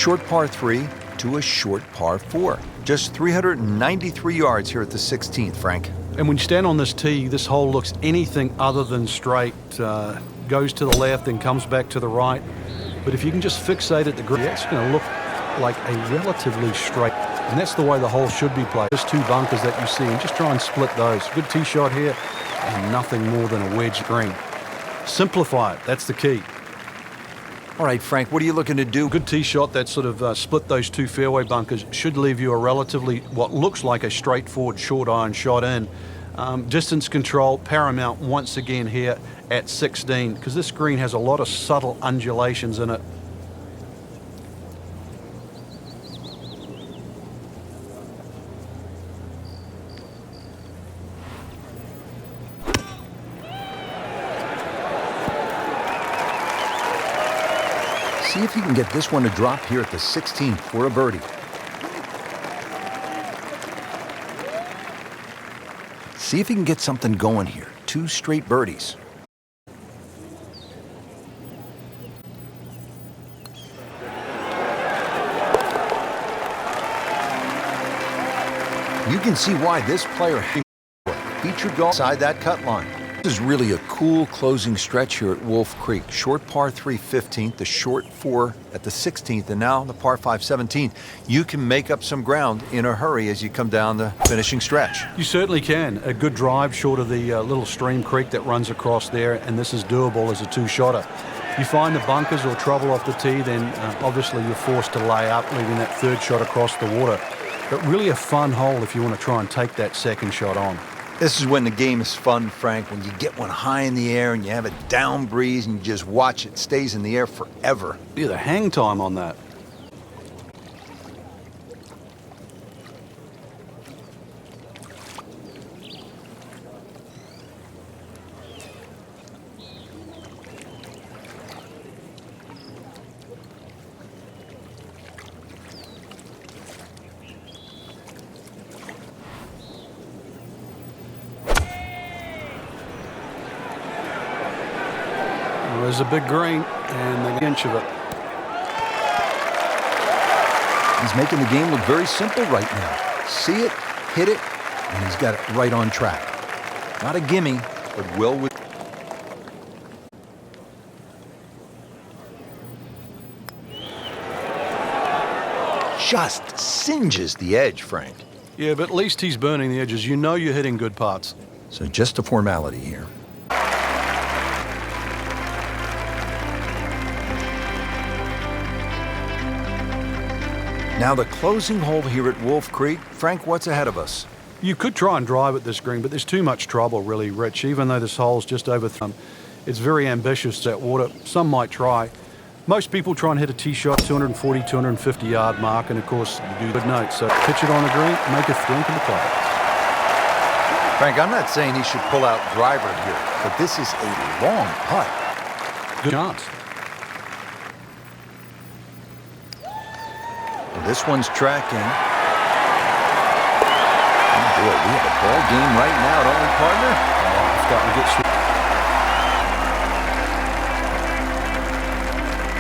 Short par 3 to a short par 4. Just 393 yards here at the 16th, Frank. And when you stand on this tee, this hole looks anything other than straight. Goes to the left and comes back to the right. But if you can just fixate at the green, it's going to look like a relatively straight. And that's the way the hole should be played. Just two bunkers that you see, and just try and split those. Good tee shot here, and nothing more than a wedge green. Simplify it. That's the key. All right, Frank, what are you looking to do? Good tee shot that sort of split those two fairway bunkers should leave you a relatively, what looks like a straightforward short iron shot in. Distance control, paramount once again here at 16, because this green has a lot of subtle undulations in it. See if you can get this one to drop here at the 16th for a birdie. See if you can get something going here. 2 straight birdies. You can see why this player featured golf inside that cut line. This is really a cool closing stretch here at Wolf Creek. Short par 3 15th, the short 4 at the 16th, and now the par 5 17th. You can make up some ground in a hurry as you come down the finishing stretch. You certainly can. A good drive short of the little stream creek that runs across there, and this is doable as a two-shotter. You find the bunkers or trouble off the tee, then obviously you're forced to lay up, leaving that third shot across the water. But really a fun hole if you want to try and take that second shot on. This is when the game is fun, Frank, when you get one high in the air and you have a down breeze and you just watch it. It stays in the air forever. Yeah, the hang time on that. There's a big green, and the inch of it. He's making the game look very simple right now. See it, hit it, and he's got it right on track. Not a gimme, but well with. Just singes the edge, Frank. Yeah, but at least he's burning the edges. You know you're hitting good putts. So just a formality here. Now the closing hole here at Wolf Creek. Frank, what's ahead of us? You could try and drive at this green, but there's too much trouble, really, Rich. Even though this hole's just over, it's very ambitious, that water. Some might try. Most people try and hit a tee shot, 240, 250 yard mark, and of course, you do good notes. So pitch it on the green, make a three into the play. Frank, I'm not saying he should pull out driver here, but this is a long putt. Good chance. This one's tracking. Oh boy, we have a ball game right now, don't we, partner? Oh, it's starting to get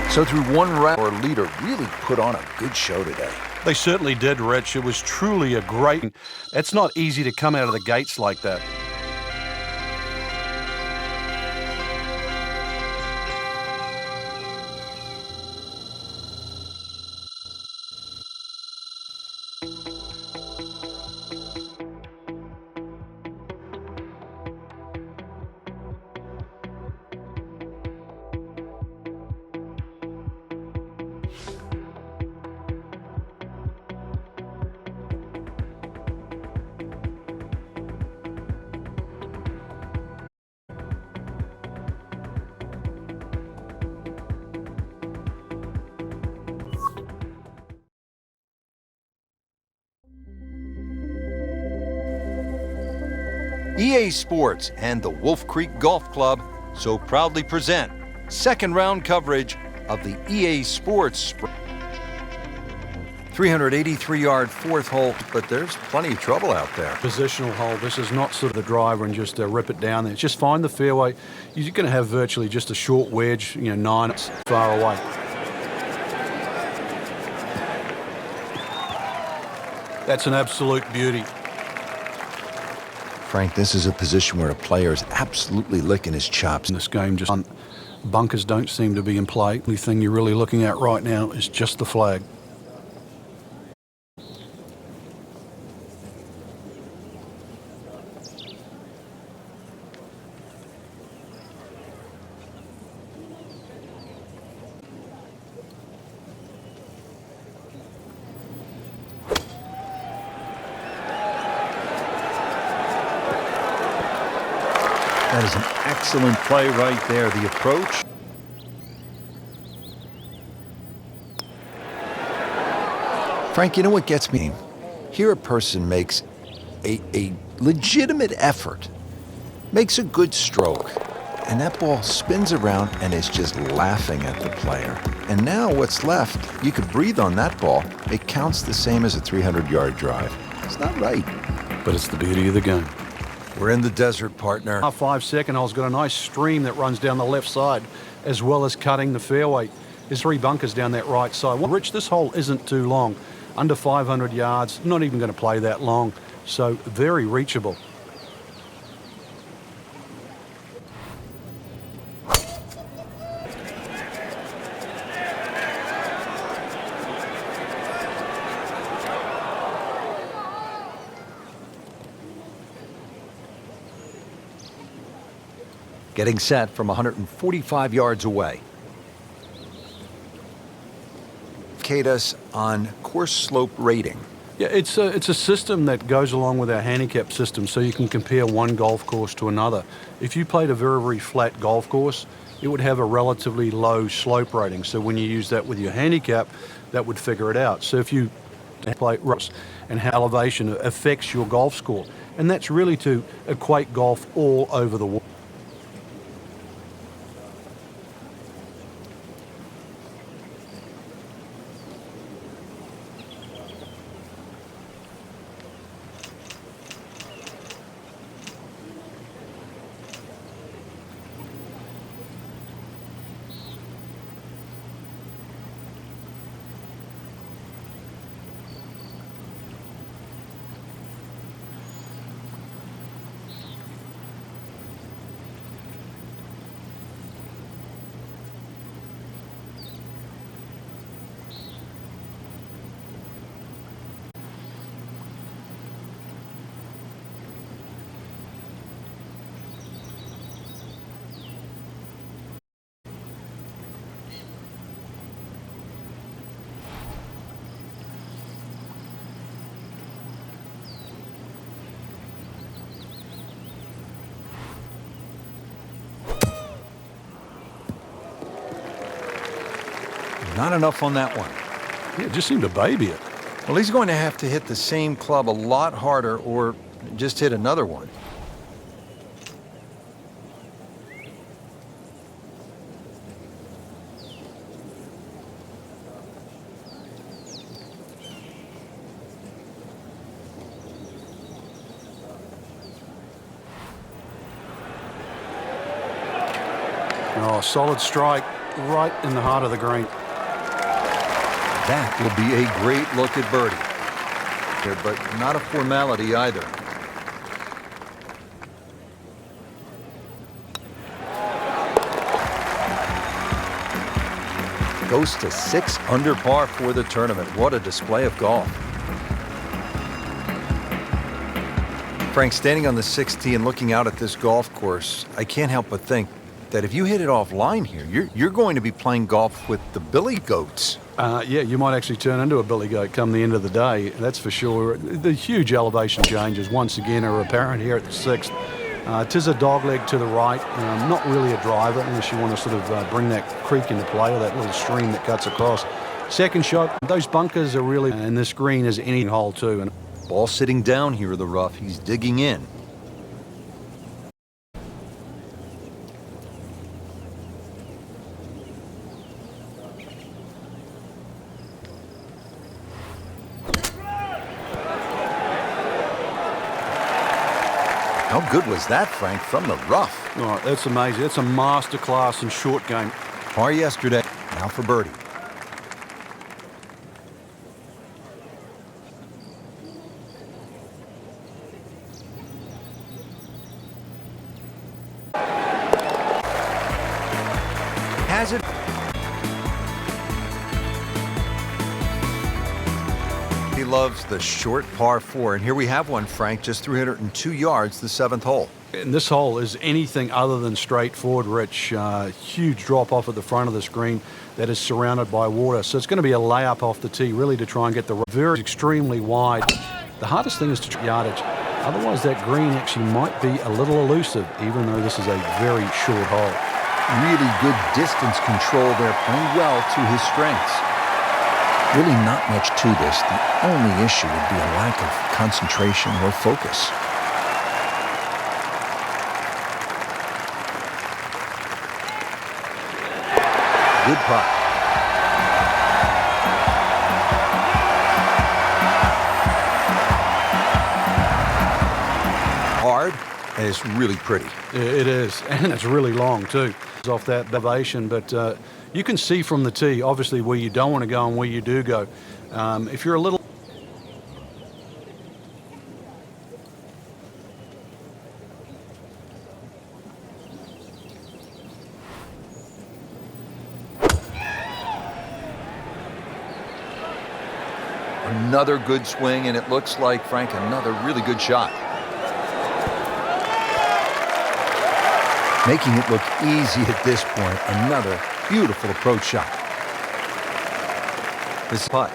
sweet. So through one round, our leader really put on a good show today. They certainly did, Rich. It was truly a great. It's not easy to come out of the gates like that. EA Sports and the Wolf Creek Golf Club so proudly present second round coverage of the EA Sports 383-yard fourth hole, but there's plenty of trouble out there. Positional hole. This is not sort of the driver and just rip it down there. Just find the fairway. You're going to have virtually just a short wedge, 9 far away. That's an absolute beauty. Frank, this is a position where a player is absolutely licking his chops. In this game, just bunkers don't seem to be in play. The only thing you're really looking at right now is just the flag. That is an excellent play right there. The approach. Frank, you know what gets me? Here a person makes a legitimate effort, makes a good stroke, and that ball spins around and is just laughing at the player. And now what's left, you could breathe on that ball. It counts the same as a 300-yard drive. It's not right. But it's the beauty of the game. We're in the desert, partner. 5-second hole's got a nice stream that runs down the left side as well as cutting the fairway. There's 3 bunkers down that right side. Well, Rich, this hole isn't too long. Under 500 yards, not even going to play that long. So very reachable. Getting set from 145 yards away. Educate us on course slope rating. Yeah, it's a system that goes along with our handicap system, so you can compare one golf course to another. If you played a very, very flat golf course, it would have a relatively low slope rating. So when you use that with your handicap, that would figure it out. So if you play and how elevation affects your golf score, and that's really to equate golf all over the world. Not enough on that one. Yeah, it just seemed to baby it. Well, he's going to have to hit the same club a lot harder or just hit another one. Oh, solid strike right in the heart of the green. That will be a great look at birdie. But not a formality either. Goes to 6 under par for the tournament. What a display of golf. Frank, standing on the 6th tee and looking out at this golf course, I can't help but think that if you hit it offline here, you're going to be playing golf with the billy goats. Yeah, you might actually turn into a billy goat come the end of the day, that's for sure. The huge elevation changes, once again, are apparent here at the 6th. Tis a dogleg to the right, not really a driver unless you want to sort of bring that creek into play or that little stream that cuts across. Second shot, those bunkers are really, and this green is any hole too. And ball sitting down here in the rough, he's digging in. How good was that, Frank, from the rough? Oh, that's amazing. That's a masterclass in short game. Par yesterday, now for birdie. He loves the short par 4, and here we have one, Frank, just 302 yards, the 7th hole. And this hole is anything other than straightforward, Rich. Huge drop off at the front of the screen that is surrounded by water. So it's going to be a layup off the tee, really, to try and get the very extremely wide. The hardest thing is to yardage. Otherwise, that green actually might be a little elusive, even though this is a very short hole. Really good distance control there, playing well to his strengths. Really not much to this. The only issue would be a lack of concentration or focus. Good putt. Hard, and it's really pretty. It is, and it's really long, too. It's off that elevation, but you can see from the tee, obviously, where you don't want to go and where you do go. If you're a little... Another good swing, and it looks like, Frank, another really good shot. Making it look easy at this point. Another beautiful approach shot. This putt.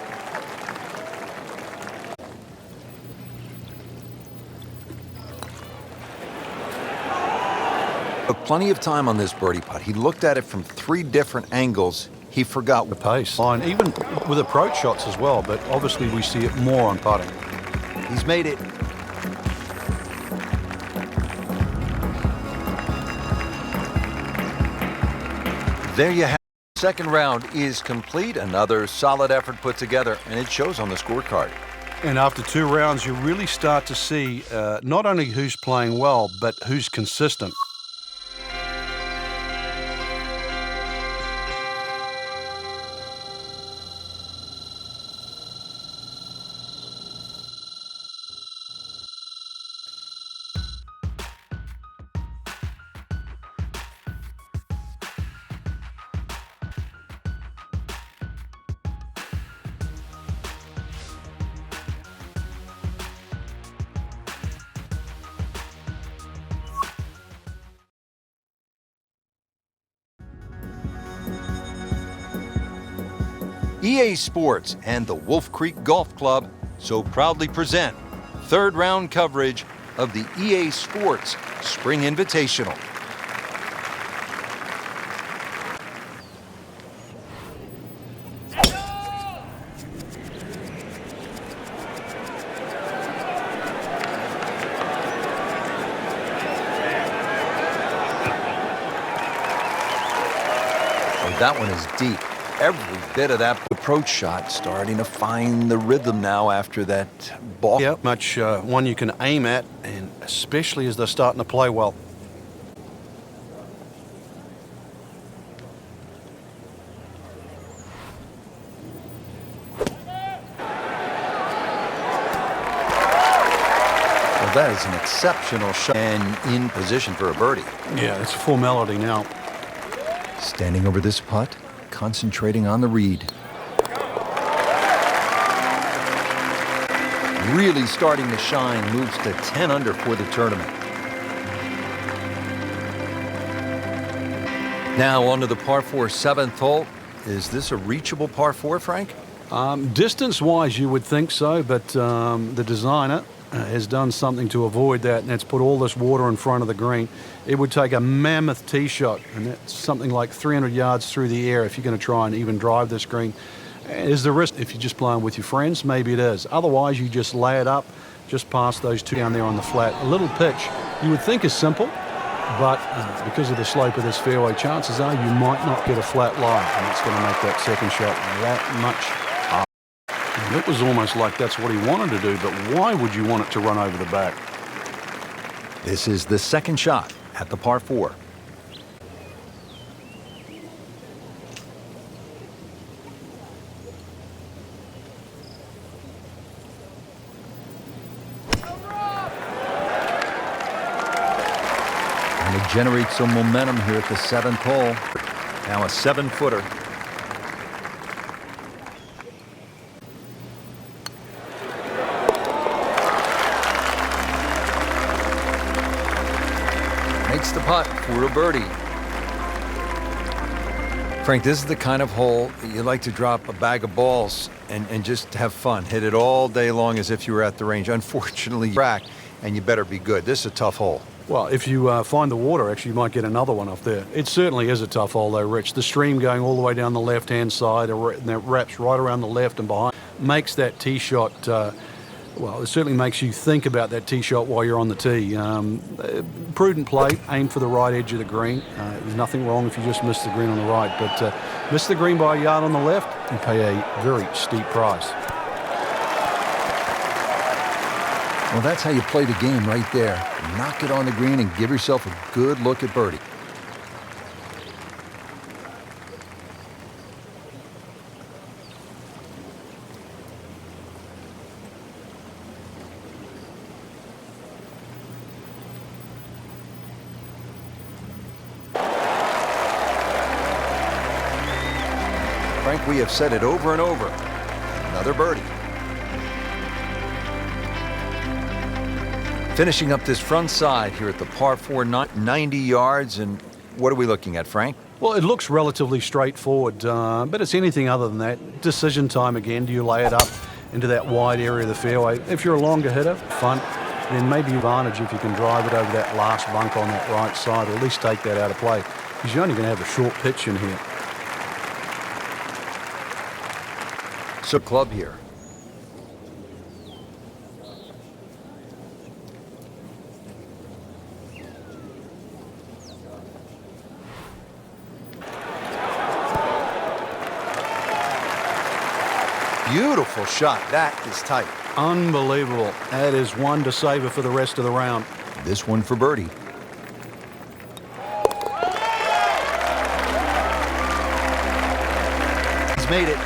Took plenty of time on this birdie putt. He looked at it from 3 different angles. He forgot the pace line, even with approach shots as well, but obviously we see it more on putting. He's made it. There you have it. Second round is complete. Another solid effort put together, and it shows on the scorecard. And after 2 rounds, you really start to see not only who's playing well, but who's consistent. EA Sports and the Wolf Creek Golf Club so proudly present third round coverage of the EA Sports Spring Invitational. Oh, that one is deep. Every bit of that approach shot starting to find the rhythm now after that ball. Yep, much one you can aim at, and especially as they're starting to play well. Well, that is an exceptional shot and in position for a birdie. Yeah, it's a formality now. Standing over this putt, concentrating on the read. Really starting to shine, moves to 10 under for the tournament. Now on to the par 4 7th hole. Is this a reachable par 4, Frank? Distance-wise, you would think so, but the designer has done something to avoid that, and that's put all this water in front of the green. It would take a mammoth tee shot, and that's something like 300 yards through the air if you're going to try and even drive this green. Is the risk if you're just playing with your friends? Maybe it is. Otherwise, you just lay it up just past those 2 down there on the flat. A little pitch you would think is simple, but because of the slope of this fairway, chances are you might not get a flat lie, and it's going to make that second shot that much harder. And it was almost like that's what he wanted to do, but why would you want it to run over the back? This is the second shot at the par 4. And to generate some momentum here at the 7th hole. Now a 7-footer. makes the putt for a birdie. Frank, this is the kind of hole that you like to drop a bag of balls and just have fun. Hit it all day long as if you were at the range. Unfortunately, crack, and you better be good. This is a tough hole. Well, if you find the water, actually, you might get another one off there. It certainly is a tough hole, though, Rich. The stream going all the way down the left-hand side, and that wraps right around the left and behind, makes that tee shot, well, it certainly makes you think about that tee shot while you're on the tee. Prudent play, aim for the right edge of the green. There's nothing wrong if you just miss the green on the right, but miss the green by a yard on the left, you pay a very steep price. Well, that's how you play the game right there. Knock it on the green and give yourself a good look at birdie. Frank, we have said it over and over. Another birdie. Finishing up this front side here at the par 4, 90 yards. And what are we looking at, Frank? Well, it looks relatively straightforward, but it's anything other than that. Decision time again. Do you lay it up into that wide area of the fairway? If you're a longer hitter, fun, then maybe advantage if you can drive it over that last bunk on that right side, or at least take that out of play, because you're only going to have a short pitch in here. So club here. Beautiful shot. That is tight. Unbelievable. That is one to savor for the rest of the round. This one for birdie. He's made it.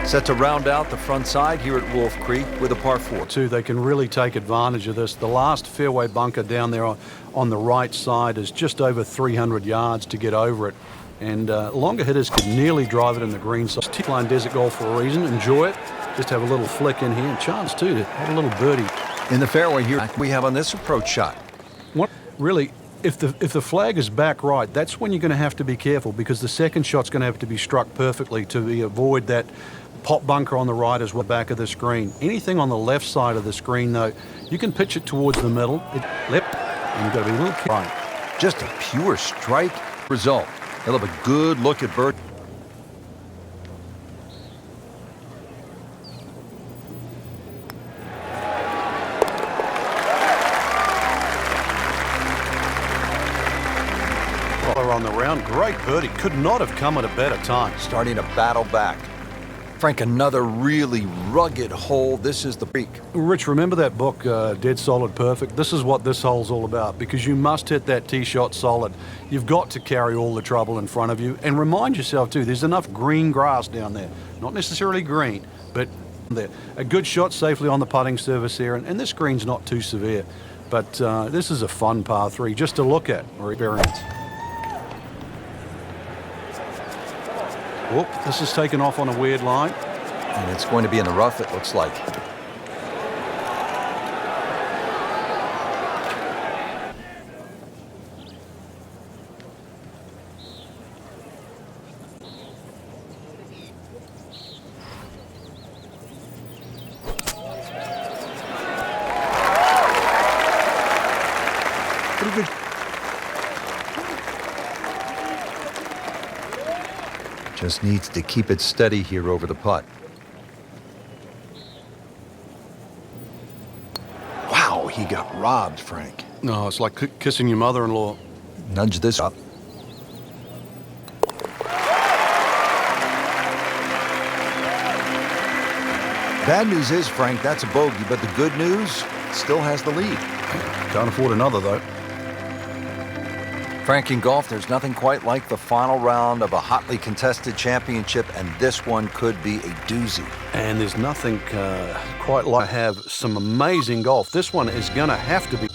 Set to round out the front side here at Wolf Creek with a par 4. Too, they can really take advantage of this. The last fairway bunker down there on the right side is just over 300 yards to get over it. And longer hitters could nearly drive it in the green. So T-Line Desert Golf for a reason. Enjoy it. Just have a little flick in here. And chance, too, to have a little birdie. In the fairway here we have on this approach shot. What, really, if the flag is back right, that's when you're going to have to be careful, because the second shot's going to have to be struck perfectly to avoid that pop bunker on the right as well, back of the screen. Anything on the left side of the screen, though, you can pitch it towards the middle. Left, and you've got to be a little careful. Right. Just a pure strike result. He'll have a good look at birdie. On the round, great birdie. Could not have come at a better time. Starting to battle back. Frank, another really rugged hole. This is the peak. Rich, remember that book, Dead Solid Perfect? This is what this hole's all about, because you must hit that tee shot solid. You've got to carry all the trouble in front of you, and remind yourself too, there's enough green grass down there. Not necessarily green, but there. A good shot safely on the putting surface here, and this green's not too severe. But this is a fun par 3 just to look at or experience. Whoop, this is taken off on a weird line. And it's going to be in the rough, it looks like. Pretty good. Just needs to keep it steady here over the putt. Wow, he got robbed, Frank. No, it's like kissing your mother-in-law. Nudge this up. Bad news is, Frank, that's a bogey, but the good news, still has the lead. Can't afford another, though. Frank, in golf, there's nothing quite like the final round of a hotly contested championship, and this one could be a doozy. And there's nothing quite like have some amazing golf. This one is going to have to be.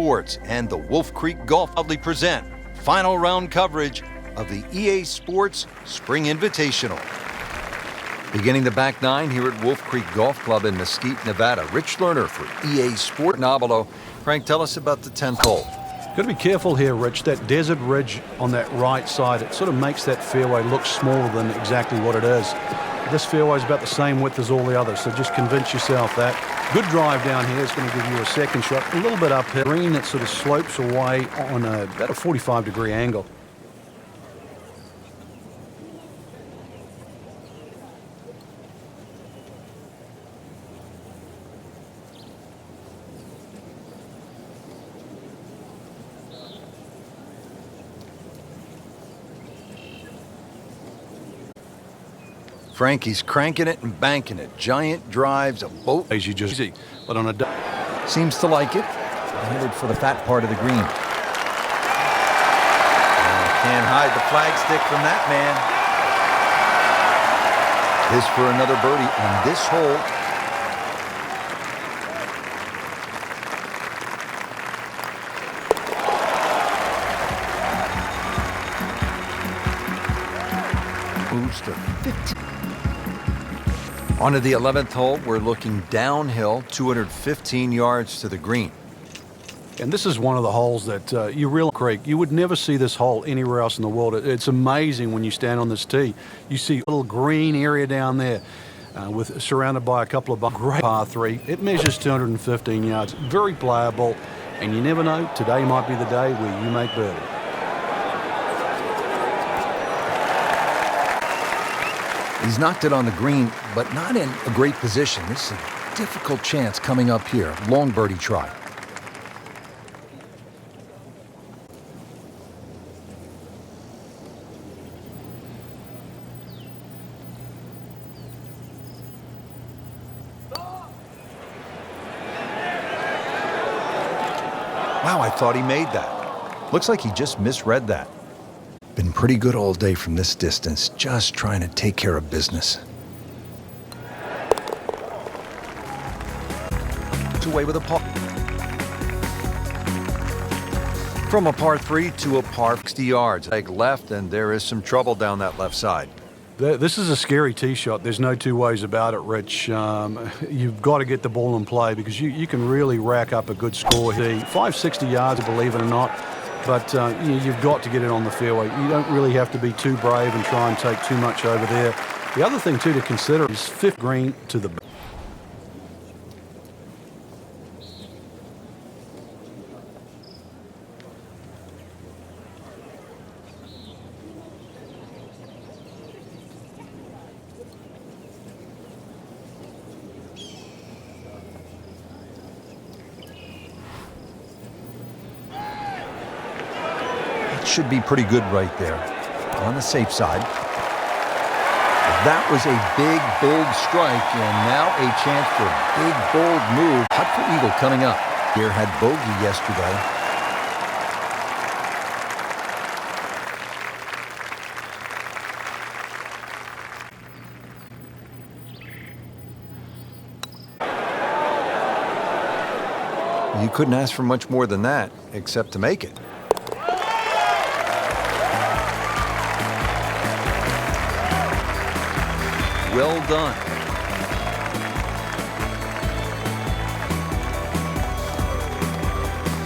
Sports and the Wolf Creek Golf proudly present final round coverage of the EA Sports Spring Invitational. Beginning the back nine here at Wolf Creek Golf Club in Mesquite, Nevada. Rich Lerner for EA Sport Nobilo. Frank, tell us about the 10th hole. Got to be careful here, Rich. That desert ridge on that right side, it sort of makes that fairway look smaller than exactly what it is. This fairway is about the same width as all the others, so just convince yourself that. Good drive down here is going to give you a second shot. A little bit uphill. Green that sort of slopes away on about a 45-degree angle. Frankie's cranking it and banking it. Giant drives, a boat. As you just see, but on a seems to like it. Headed for the fat part of the green. Can't hide the flagstick from that man. This for another birdie on this hole. Moves to 15. On to the 11th hole, we're looking downhill, 215 yards to the green. And this is one of the holes that you would never see this hole anywhere else in the world. It's amazing when you stand on this tee. You see a little green area down there surrounded by a couple of great par 3. It measures 215 yards, very playable, and you never know, today might be the day where you make birdie. He's knocked it on the green, but not in a great position. This is a difficult chance coming up here. Long birdie try. Wow, I thought he made that. Looks like he just misread that. Been pretty good all day from this distance, just trying to take care of business. It's away with a par. From a par 3 to a par 60 yards. Leg left, and there is some trouble down that left side. This is a scary tee shot. There's no two ways about it, Rich. You've got to get the ball in play because you can really rack up a good score here. 560 yards, believe it or not. But you've got to get it on the fairway. You don't really have to be too brave and try and take too much over there. The other thing, too, to consider is 5th green to the back. Should be pretty good right there on the safe side. That was a big, bold strike, and now a chance for a big, bold move. Putt for eagle coming up. Here had bogey yesterday. You couldn't ask for much more than that, except to make it. Well done.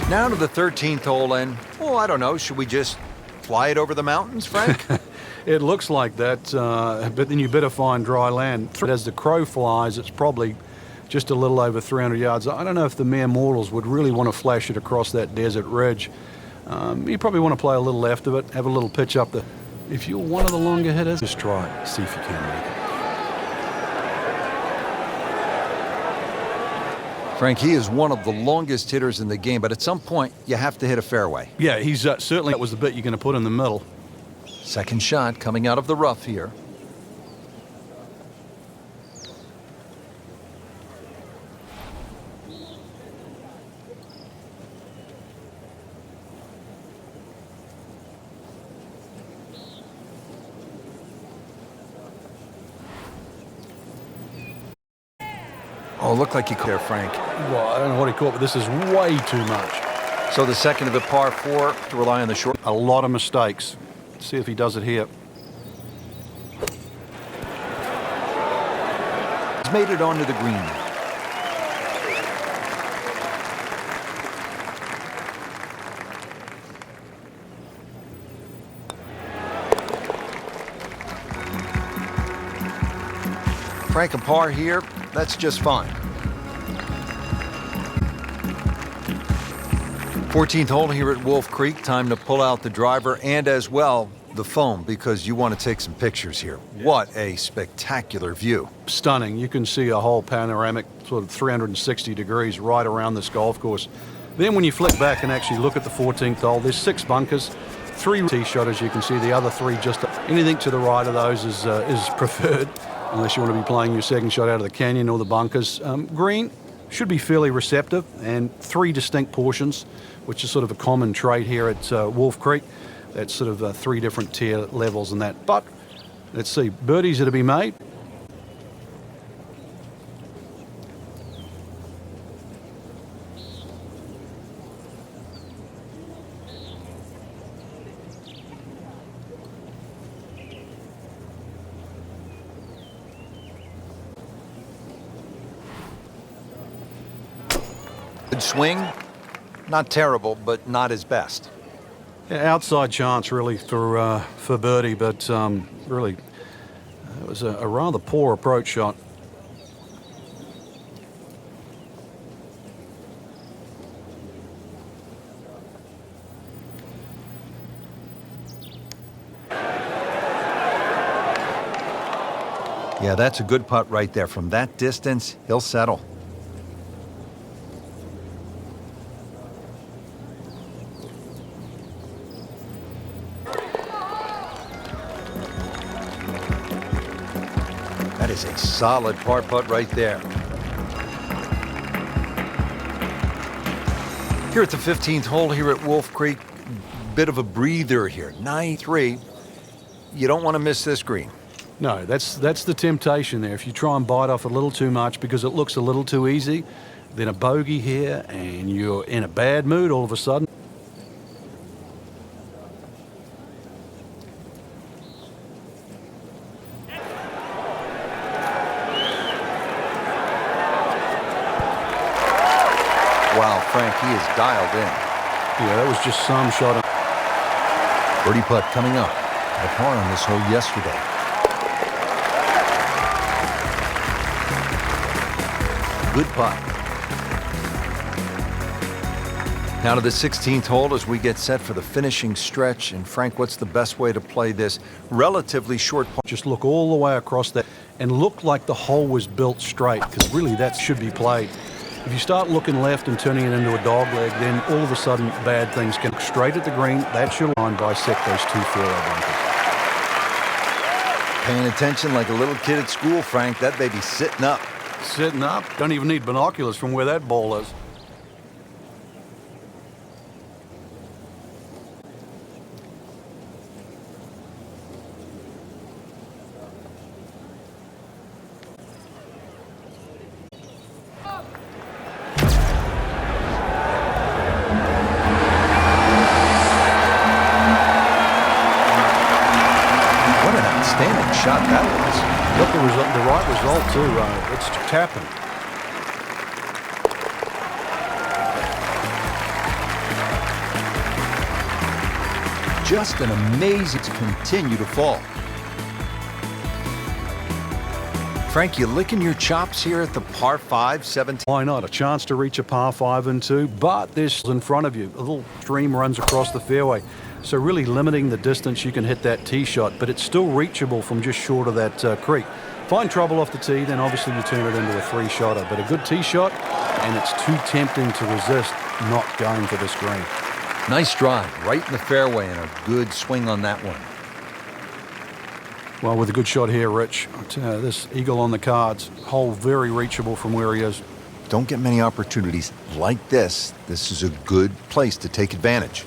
Now to the 13th hole, and, I don't know, should we just fly it over the mountains, Frank? It looks like that, but then you better find dry land. As the crow flies, it's probably just a little over 300 yards. I don't know if the mere mortals would really want to flash it across that desert ridge. You probably want to play a little left of it, have a little pitch up the. If you're one of the longer hitters, just try it, see if you can make it. Frank, he is one of the longest hitters in the game, but at some point, you have to hit a fairway. Yeah, he's certainly, that was the bit you're going to put in the middle. Second shot coming out of the rough here. Oh, looked like he caught there, Frank. Well, I don't know what he caught, but this is way too much. So the second of the par 4 to rely on the short. A lot of mistakes. Let's see if he does it here. He's made it onto the green. Frank, a par here, that's just fine. 14th hole here at Wolf Creek. Time to pull out the driver and as well the phone because you want to take some pictures here. What a spectacular view. Stunning. You can see a whole panoramic sort of 360 degrees right around this golf course. Then when you flick back and actually look at the 14th hole, there's 6 bunkers, 3 tee shot, as you can see. The other 3 just anything to the right of those is preferred, unless you want to be playing your second shot out of the canyon or the bunkers. Green should be fairly receptive, and 3 distinct portions, which is sort of a common trait here at Wolf Creek. That's sort of 3 different tier levels and that. But let's see, birdies are to be made. Good swing, not terrible, but not his best. Yeah, outside chance really for birdie, but really it was a rather poor approach shot. Yeah, that's a good putt right there. From that distance, he'll settle. That is a solid par putt right there. Here at the 15th hole here at Wolf Creek, bit of a breather here. 9-3. You don't want to miss this green. No, that's the temptation there. If you try and bite off a little too much because it looks a little too easy, then a bogey here and you're in a bad mood all of a sudden. Wow, Frank, he is dialed in. Yeah, that was just some shot. Birdie putt coming up. A par on this hole yesterday. Good putt. Now to the 16th hole as we get set for the finishing stretch. And Frank, what's the best way to play this relatively short par? Just look all the way across that and look like the hole was built straight, because really that should be played. If you start looking left and turning it into a dog leg, then all of a sudden bad things can look straight at the green. That's your line. Bisect those 2 fairway bunkers. Paying attention like a little kid at school, Frank. That baby's sitting up. Sitting up. Don't even need binoculars from where that ball is. Outstanding shot that was. Look, the right result too. It's tapping. Just an amazing to continue to fall. Frank, you licking your chops here at the par 5, 17. Why not? A chance to reach a par 5 and 2, but this is in front of you. A little stream runs across the fairway. So really limiting the distance you can hit that tee shot, but it's still reachable from just short of that creek. Find trouble off the tee, then obviously you turn it into a 3-shotter. But a good tee shot, and it's too tempting to resist not going for this green. Nice drive, right in the fairway, and a good swing on that one. Well, with a good shot here, Rich, this eagle on the cards, hole very reachable from where he is. Don't get many opportunities like this. This is a good place to take advantage.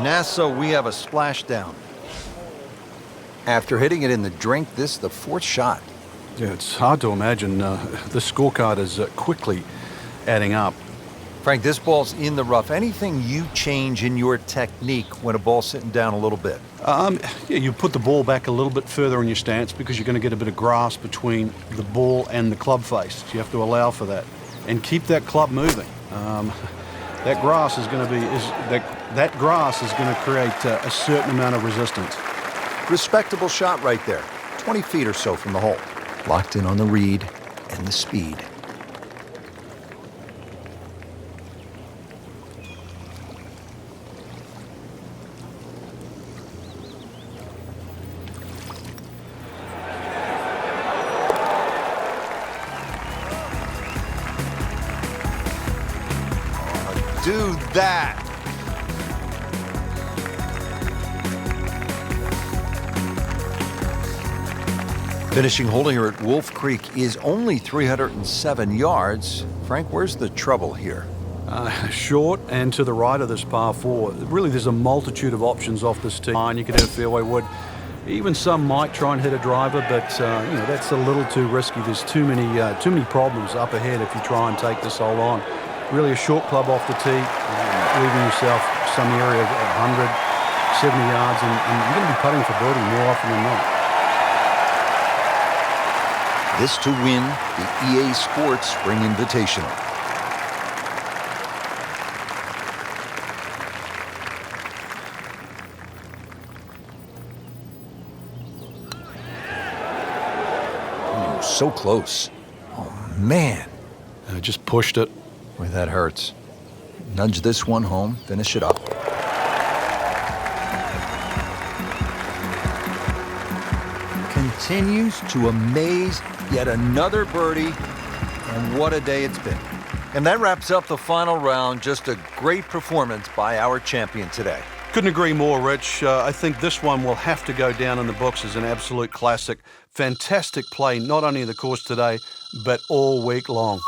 Nassau, we have a splashdown. After hitting it in the drink, this is the fourth shot. Yeah, it's hard to imagine. The scorecard is quickly adding up. Frank, this ball's in the rough. Anything you change in your technique when a ball's sitting down a little bit? Yeah, you put the ball back a little bit further in your stance because you're going to get a bit of grass between the ball and the club face. You have to allow for that and keep that club moving. That grass is going to be that grass is going to create a certain amount of resistance. Respectable shot right there. 20 feet or so from the hole. Locked in on the read and the speed. Do that. Finishing hole here at Wolf Creek is only 307 yards. Frank, where's the trouble here? Short and to the right of this par 4. Really, there's a multitude of options off this tee. You could hit a fairway wood. Even some might try and hit a driver, but that's a little too risky. There's too many problems up ahead if you try and take this hole on. Really a short club off the tee, leaving yourself some area of 100, 70 yards, and you're going to be putting for birdie more often than not. This to win the EA Sports Spring Invitational. Ooh, so close. Oh, man. Just pushed it. Boy, that hurts. Nudge this one home, finish it up. Continues to amaze. Yet another birdie, and what a day it's been. And that wraps up the final round. Just a great performance by our champion today. Couldn't agree more, Rich. I think this one will have to go down in the books as an absolute classic. Fantastic play, not only in the course today, but all week long.